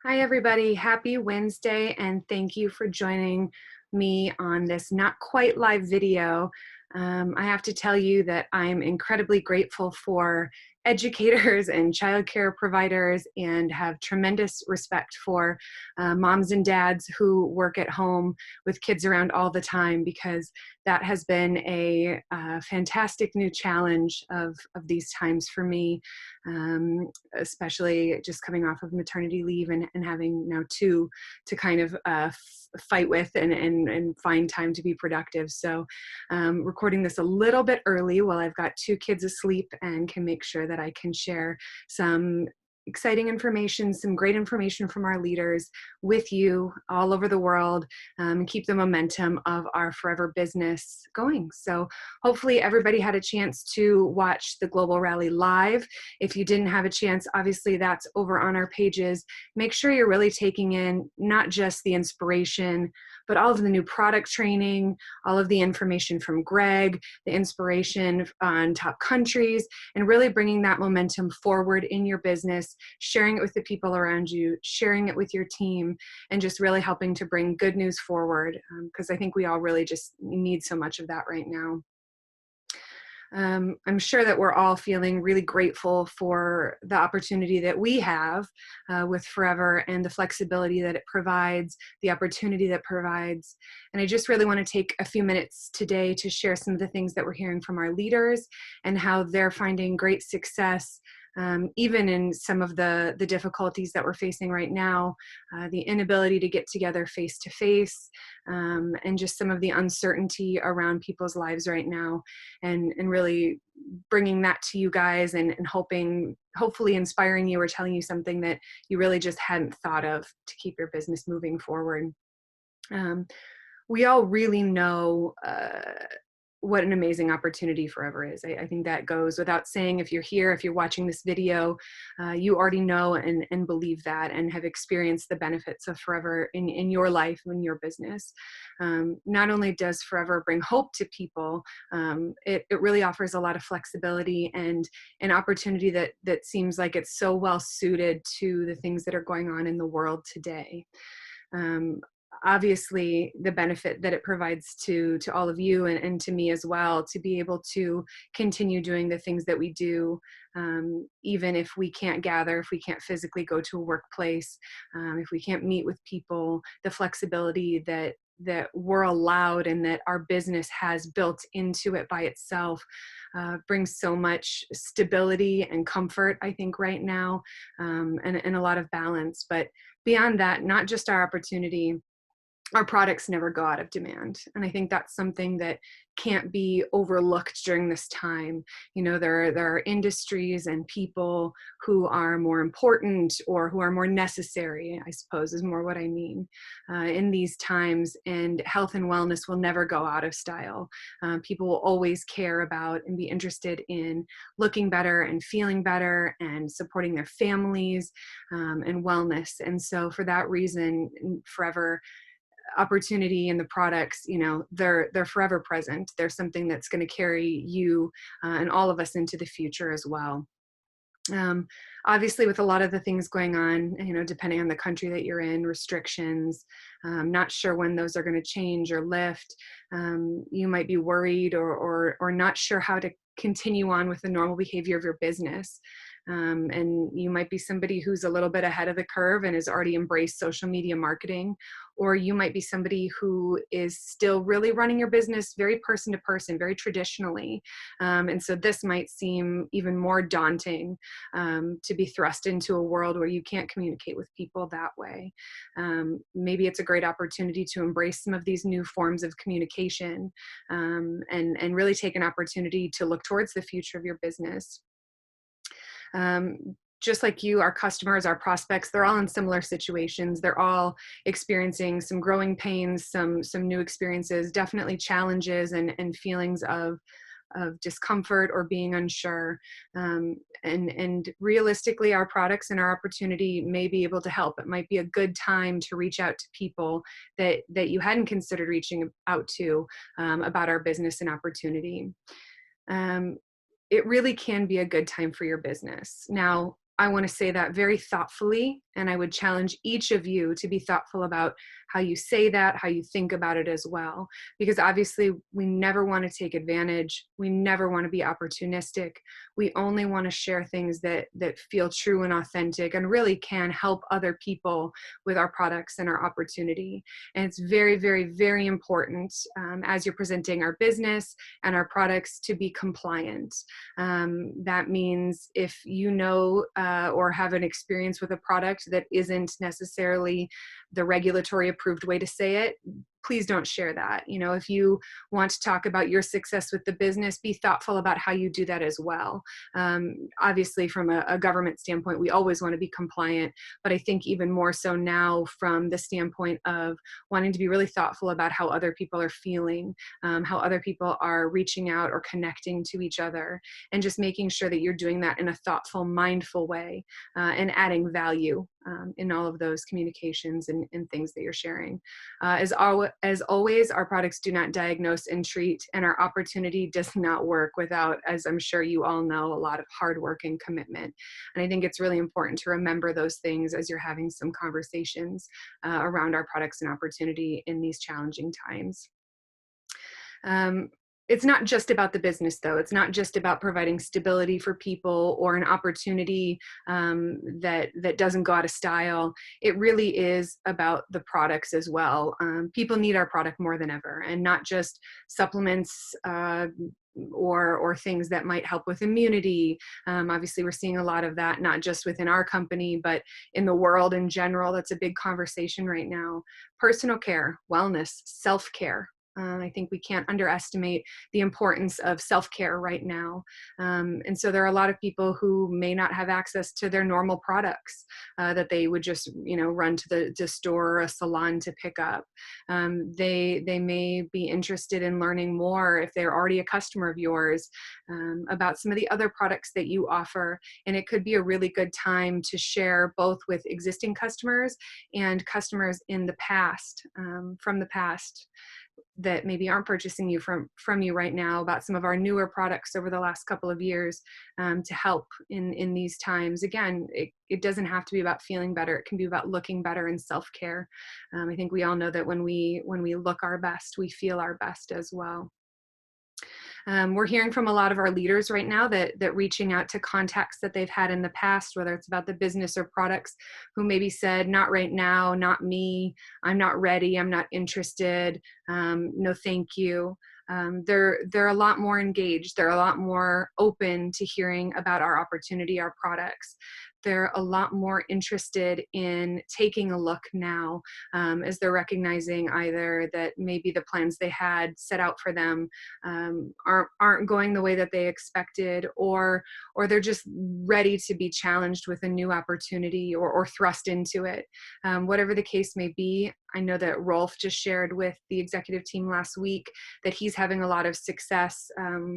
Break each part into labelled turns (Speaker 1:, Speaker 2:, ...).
Speaker 1: Hi, everybody. Happy Wednesday, and thank you for joining me on this not quite live video. I have to tell you that I'm incredibly grateful for educators and childcare providers and have tremendous respect for moms and dads who work at home with kids around all the time, because that has been a fantastic new challenge of these times for me, especially just coming off of maternity leave and having now two to kind of fight with and find time to be productive. So recording this a little bit early while I've got two kids asleep and can make sure that I can share some exciting information, some great information from our leaders with you all over the world, and keep the momentum of our Forever business going. So hopefully everybody had a chance to watch the Global Rally live. If you didn't have a chance, obviously that's over on our pages. Make sure you're really taking in not just the inspiration, but all of the new product training, all of the information from Greg, the inspiration on top countries, and really bringing that momentum forward in your business, sharing it with the people around you, sharing it with your team, and just really helping to bring good news forward, because I think we all really just need so much of that right now. I'm sure that we're all feeling really grateful for the opportunity that we have with Forever and the flexibility that it provides, the opportunity that provides. And I just really want to take a few minutes today to share some of the things that we're hearing from our leaders and how they're finding great success, even in some of the difficulties that we're facing right now, the inability to get together face to face, and just some of the uncertainty around people's lives right now, and really bringing that to you guys and hopefully inspiring you or telling you something that you really just hadn't thought of to keep your business moving forward. We all really know what an amazing opportunity Forever is. I think that goes without saying. If you're here, if you're watching this video, you already know and believe that and have experienced the benefits of Forever in your life, in your business. Not only does Forever bring hope to people, it really offers a lot of flexibility and an opportunity that seems like it's so well suited to the things that are going on in the world today. Obviously the benefit that it provides to all of you and to me as well, to be able to continue doing the things that we do, even if we can't gather, if we can't physically go to a workplace, if we can't meet with people, the flexibility that we're allowed and that our business has built into it by itself brings so much stability and comfort, I think, right now, and a lot of balance. But beyond that, not just our opportunity, our products never go out of demand. And I think that's something that can't be overlooked during this time. You know, there are industries and people who are more important or who are more necessary, I suppose is more what I mean, in these times. And health and wellness will never go out of style. People will always care about and be interested in looking better and feeling better and supporting their families, and wellness. And so for that reason, Forever opportunity and the products, you know, they're forever present. They're something that's going to carry you and all of us into the future as well. Obviously, with a lot of the things going on, you know, depending on the country that you're in, restrictions, not sure when those are going to change or lift. You might be worried or not sure how to continue on with the normal behavior of your business. And you might be somebody who's a little bit ahead of the curve and has already embraced social media marketing, or you might be somebody who is still really running your business very person to person, very traditionally. And so this might seem even more daunting, to be thrust into a world where you can't communicate with people that way. Maybe it's a great opportunity to embrace some of these new forms of communication, and really take an opportunity to look towards the future of your business. Just like you, our customers, our prospects, they're all in similar situations. They're all experiencing some growing pains, some new experiences, definitely challenges and feelings of discomfort or being unsure. And realistically, our products and our opportunity may be able to help. It might be a good time to reach out to people that you hadn't considered reaching out to, about our business and opportunity. It really can be a good time for your business. Now, I want to say that very thoughtfully, and I would challenge each of you to be thoughtful about how you say that, how you think about it as well, because obviously we never want to take advantage. We never want to be opportunistic. We only want to share things that feel true and authentic and really can help other people with our products and our opportunity. And it's very, very, very important as you're presenting our business and our products to be compliant. That means if you know or have an experience with a product that isn't necessarily the regulatory approved way to say it, please don't share that. You know, if you want to talk about your success with the business, be thoughtful about how you do that as well. Obviously, from a government standpoint, we always want to be compliant, but I think even more so now from the standpoint of wanting to be really thoughtful about how other people are feeling, how other people are reaching out or connecting to each other, and just making sure that you're doing that in a thoughtful, mindful way, and adding value in all of those communications and things that you're sharing. As always, our products do not diagnose and treat, and our opportunity does not work without, as I'm sure you all know, a lot of hard work and commitment. And I think it's really important to remember those things as you're having some conversations around our products and opportunity in these challenging times. It's not just about the business, though. It's not just about providing stability for people or an opportunity that doesn't go out of style. It really is about the products as well. People need our product more than ever, and not just supplements or things that might help with immunity. Obviously, we're seeing a lot of that, not just within our company, but in the world in general. That's a big conversation right now. Personal care, wellness, self-care. I think we can't underestimate the importance of self-care right now. And so there are a lot of people who may not have access to their normal products that they would just, run to the store or a salon to pick up. They may be interested in learning more if they're already a customer of yours about some of the other products that you offer. And it could be a really good time to share both with existing customers and customers in the past, from the past, that maybe aren't purchasing from you right now, about some of our newer products over the last couple of years, to help in these times. Again, it doesn't have to be about feeling better. It can be about looking better and self-care. I think we all know that when we look our best, we feel our best as well. We're hearing from a lot of our leaders right now that reaching out to contacts that they've had in the past, whether it's about the business or products, who maybe said, not right now, not me, I'm not ready, I'm not interested, no thank you. They're a lot more engaged. They're a lot more open to hearing about our opportunity, our products. They're a lot more interested in taking a look now, as they're recognizing either that maybe the plans they had set out for them aren't going the way that they expected, or they're just ready to be challenged with a new opportunity or thrust into it. Whatever the case may be, I know that Rolf just shared with the executive team last week that he's having a lot of success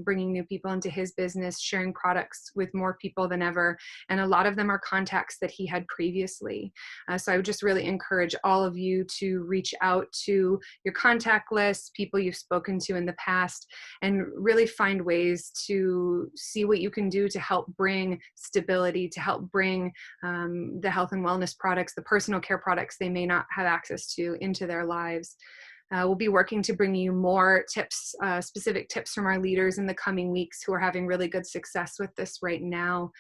Speaker 1: bringing new people into his business, sharing products with more people than ever. And a lot of them are contacts that he had previously. So I would just really encourage all of you to reach out to your contact list, people you've spoken to in the past, and really find ways to see what you can do to help bring stability, to help bring the health and wellness products, the personal care products they may not have access to, into their lives. We'll be working to bring you more tips, specific tips from our leaders in the coming weeks who are having really good success with this right now.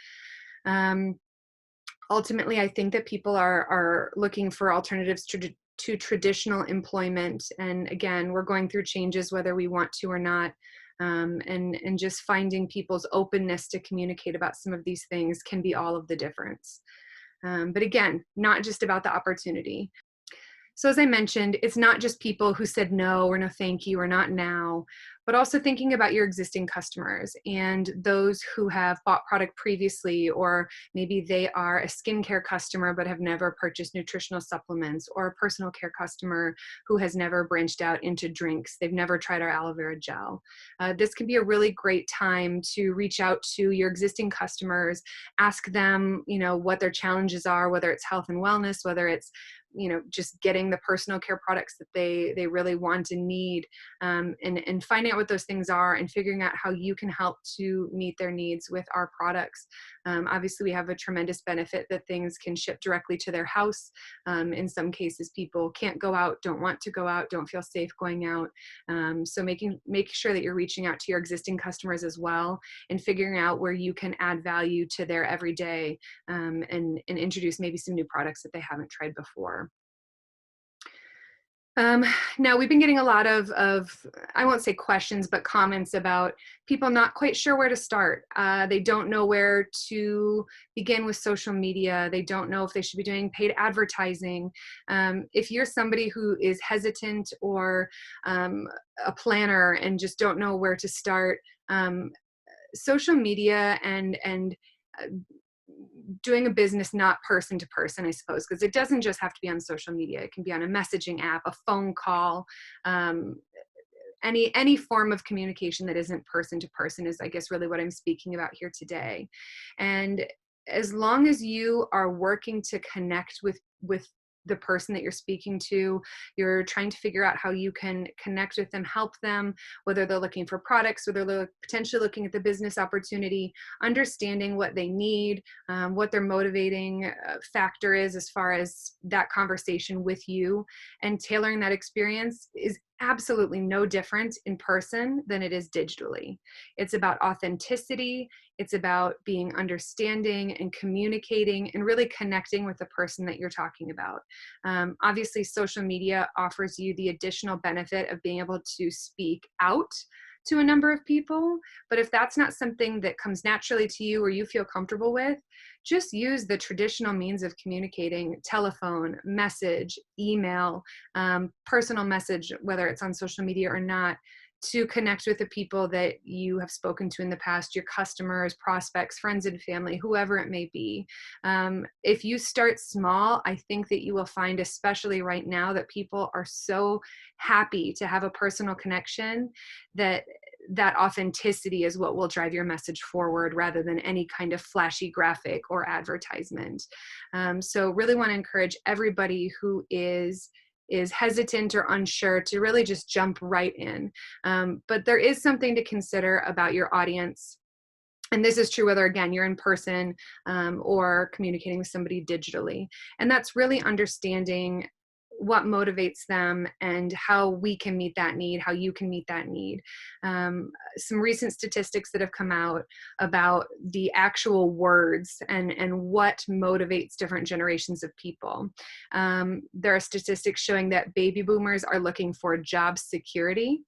Speaker 1: Ultimately, I think that people are looking for alternatives to traditional employment. And again, we're going through changes whether we want to or not. And just finding people's openness to communicate about some of these things can be all of the difference. But again, not just about the opportunity. So as I mentioned, it's not just people who said no or no thank you or not now, but also thinking about your existing customers and those who have bought product previously, or maybe they are a skincare customer but have never purchased nutritional supplements, or a personal care customer who has never branched out into drinks. They've never tried our aloe vera gel. This can be a really great time to reach out to your existing customers, ask them, what their challenges are, whether it's health and wellness, whether it's just getting the personal care products that they really want and need, and finding out what those things are and figuring out how you can help to meet their needs with our products. Obviously, we have a tremendous benefit that things can ship directly to their house. In some cases, people can't go out, don't want to go out, don't feel safe going out. So make sure that you're reaching out to your existing customers as well, and figuring out where you can add value to their everyday, and introduce maybe some new products that they haven't tried before. Now we've been getting a lot of, I won't say questions, but comments about people not quite sure where to start. They don't know where to begin with social media. They don't know if they should be doing paid advertising. If you're somebody who is hesitant, or a planner and just don't know where to start, social media and uh, doing a business not person to person, I suppose, because it doesn't just have to be on social media. It can be on a messaging app, a phone call, um, any form of communication that isn't person to person is, I guess, really what I'm speaking about here today. And as long as you are working to connect with the person that you're speaking to, you're trying to figure out how you can connect with them, help them, whether they're looking for products, whether they're potentially looking at the business opportunity, understanding what they need, what their motivating factor is as far as that conversation with you, and tailoring that experience is absolutely no different in person than it is digitally. It's about authenticity. It's about being understanding and communicating and really connecting with the person that you're talking about. Obviously, social media offers you the additional benefit of being able to speak out to a number of people. But if that's not something that comes naturally to you or you feel comfortable with, just use the traditional means of communicating: telephone, message, email, personal message, whether it's on social media or not, to connect with the people that you have spoken to in the past, your customers, prospects, friends and family, whoever it may be. If you start small, I think that you will find, especially right now, that people are so happy to have a personal connection, that authenticity is what will drive your message forward rather than any kind of flashy graphic or advertisement. So really want to encourage everybody who is hesitant or unsure to really just jump right in. But there is something to consider about your audience. And this is true whether, again, you're in person or communicating with somebody digitally. And that's really understanding what motivates them and how we can meet that need, how you can meet that need. Some recent statistics that have come out about the actual words and what motivates different generations of people. There are statistics showing that baby boomers are looking for job security.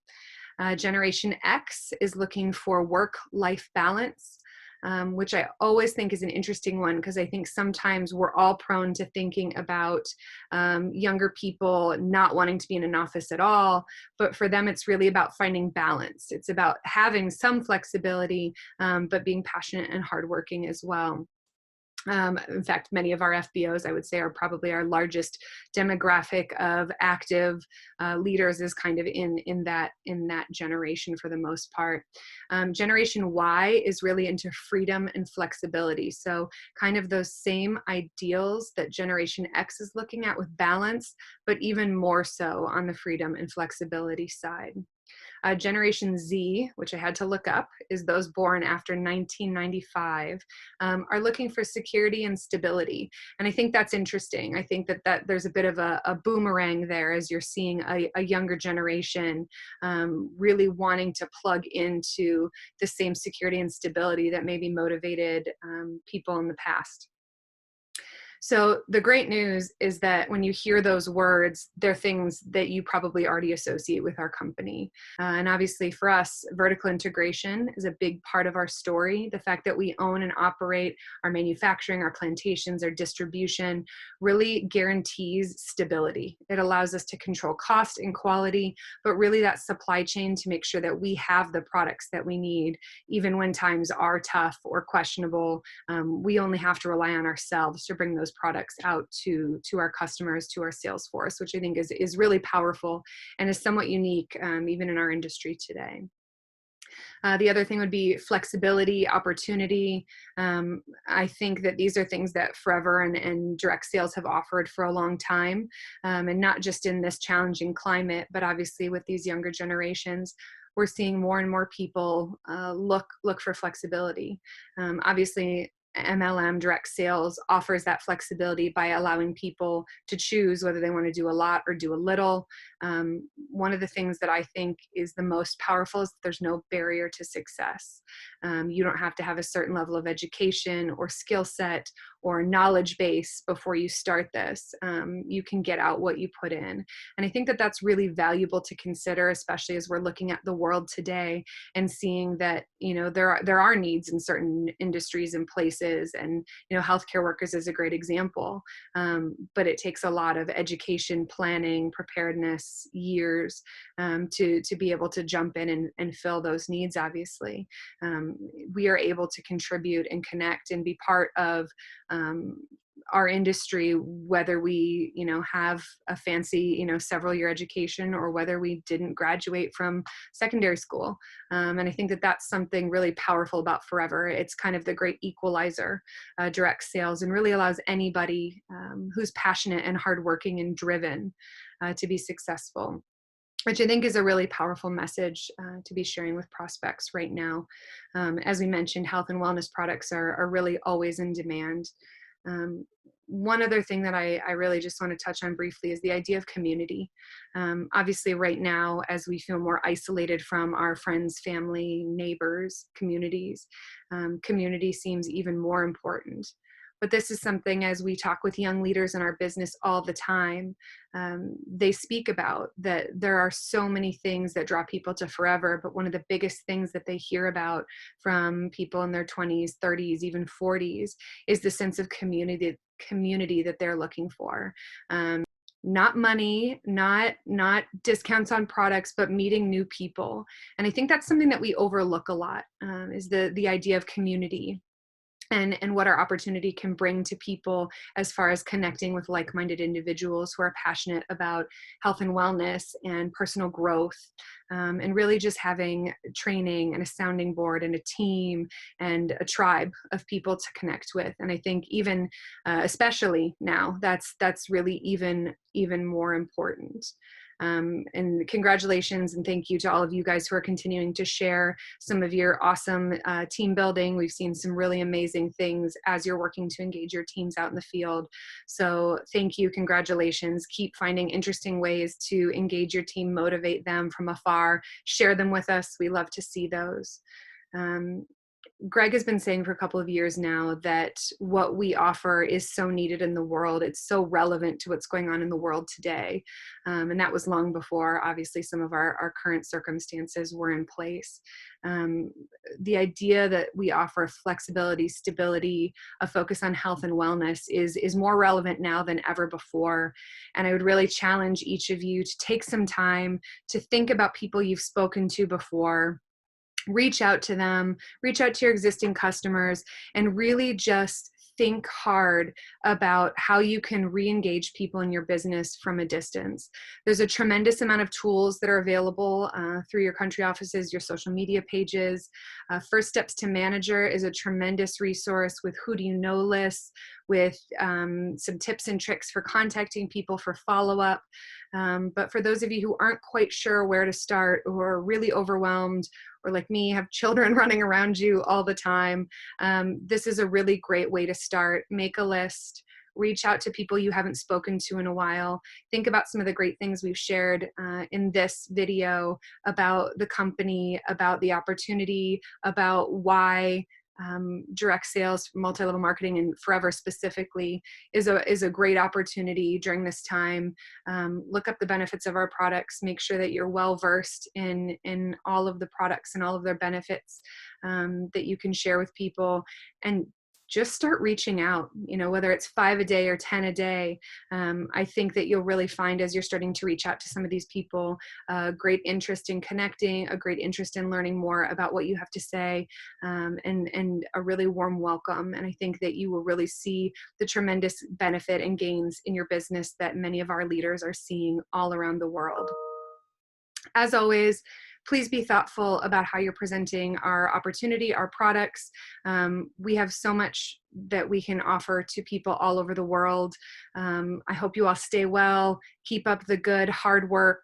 Speaker 1: Generation X is looking for work-life balance. Which I always think is an interesting one, because I think sometimes we're all prone to thinking about younger people not wanting to be in an office at all, but for them it's really about finding balance. It's about having some flexibility, but being passionate and hardworking as well. In fact, many of our FBOs, I would say, are probably our largest demographic of active leaders is kind of in that generation for the most part. Generation Y is really into freedom and flexibility. So kind of those same ideals that Generation X is looking at with balance, but even more so on the freedom and flexibility side. Generation Z, which I had to look up, is those born after 1995, are looking for security and stability. And I think that's interesting. I think that there's a bit of a boomerang there, as you're seeing a younger generation really wanting to plug into the same security and stability that maybe motivated people in the past. So the great news is that when you hear those words, they're things that you probably already associate with our company. And obviously for us, vertical integration is a big part of our story. The fact that we own and operate our manufacturing, our plantations, our distribution really guarantees stability. It allows us to control cost and quality, but really that supply chain to make sure that we have the products that we need, even when times are tough or questionable. We only have to rely on ourselves to bring those products out to our customers, to our sales force, which I think is really powerful and is somewhat unique even in our industry today. The other thing would be flexibility, opportunity. I think that these are things that Forever and direct sales have offered for a long time, and not just in this challenging climate, but obviously with these younger generations, we're seeing more and more people look for flexibility. Obviously, MLM direct sales offers that flexibility by allowing people to choose whether they want to do a lot or do a little. One of the things that I think is the most powerful is that there's no barrier to success. You don't have to have a certain level of education or skill set or knowledge base before you start this. You can get out what you put in. And I think that that's really valuable to consider, especially as we're looking at the world today and seeing that, there are needs in certain industries and places, and, healthcare workers is a great example. But it takes a lot of education, planning, preparedness, years, to be able to jump in and fill those needs, obviously. We are able to contribute and connect and be part of our industry, whether we, have a fancy, several year education, or whether we didn't graduate from secondary school. And I think that that's something really powerful about Forever. It's kind of the great equalizer, direct sales, and really allows anybody who's passionate and hardworking and driven to be successful, which I think is a really powerful message to be sharing with prospects right now. As we mentioned, health and wellness products are really always in demand. One other thing that I really just want to touch on briefly is the idea of community. Obviously, right now, as we feel more isolated from our friends, family, neighbors, communities, community seems even more important. But this is something, as we talk with young leaders in our business all the time, they speak about that there are so many things that draw people to Forever, but one of the biggest things that they hear about from people in their 20s, 30s, even 40s is the sense of community that they're looking for. Not money, not discounts on products, but meeting new people. And I think that's something that we overlook a lot, is the idea of community. And what our opportunity can bring to people as far as connecting with like-minded individuals who are passionate about health and wellness and personal growth, and really just having training and a sounding board and a team and a tribe of people to connect with. And I think even, especially now, that's really even more important. And congratulations and thank you to all of you guys who are continuing to share some of your awesome team building. We've seen some really amazing things as you're working to engage your teams out in the field. So thank you, congratulations. Keep finding interesting ways to engage your team, motivate them from afar, share them with us. We love to see those. Greg has been saying for a couple of years now that what we offer is so needed in the world. It's so relevant to what's going on in the world today. And that was long before, obviously, some of our current circumstances were in place. The idea that we offer flexibility, stability, a focus on health and wellness is more relevant now than ever before. And I would really challenge each of you to take some time to think about people you've spoken to before. Reach out to them, reach out to your existing customers, and really just think hard about how you can re-engage people in your business from a distance. There's a tremendous amount of tools that are available through your country offices, your social media pages. First Steps to Manager is a tremendous resource with who do you know lists, with some tips and tricks for contacting people for follow-up. But for those of you who aren't quite sure where to start, or are really overwhelmed, or like me, have children running around you all the time, this is a really great way to start. Make a list, reach out to people you haven't spoken to in a while. Think about some of the great things we've shared in this video about the company, about the opportunity, about why direct sales, multi-level marketing, and Forever specifically is a great opportunity during this time. Look up the benefits of our products. Make sure that you're well versed in all of the products and all of their benefits that you can share with people, and just start reaching out, whether it's 5 a day or 10 a day. I think that you'll really find, as you're starting to reach out to some of these people, a great interest in connecting, a great interest in learning more about what you have to say, and a really warm welcome. And I think that you will really see the tremendous benefit and gains in your business that many of our leaders are seeing all around the world. As always, please be thoughtful about how you're presenting our opportunity, our products. We have so much that we can offer to people all over the world. I hope you all stay well, keep up the good, hard work.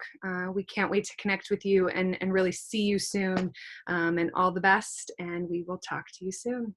Speaker 1: We can't wait to connect with you and really see you soon, and all the best, and we will talk to you soon.